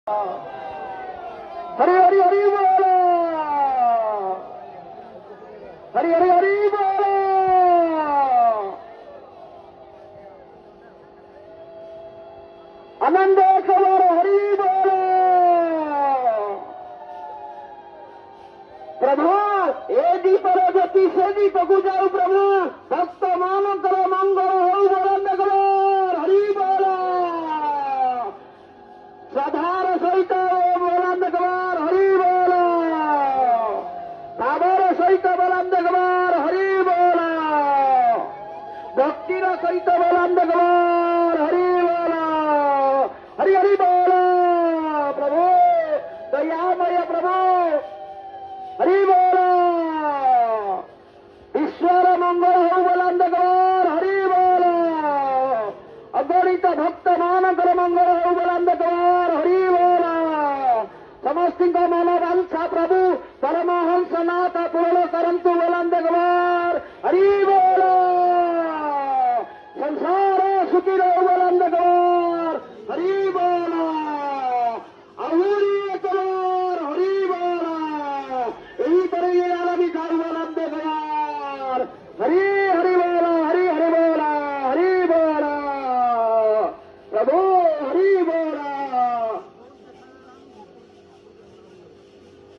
हरि हरि हरि बोलो, हरि हरि हरि बोलो। आनंद सवार हरि बोलो। प्रभु ए दीपर ज्योति से दीपकु जाऊ प्रभु भक्त मानकर मंगल हो बोलंद करो हरि बोलो। सधार सहित बोलंद करो हरि बोलो। सागर सहित बोलंद करो हरि बोलो। भक्तिर सहित बोलंद करो हरि बोलो। हरि हरि बोलो। प्रभु दयामय प्रभु हरि बोलो। ईश्वर मंगल हो बोलंद करो हरि बोलो। अगणित भक्त मानकर मंगल हो बोलंद करो हरि बोलो। समस्त मनोवांछा प्रभु परमहंस नाथ पूर्ण करंतु बोलंद करो हरि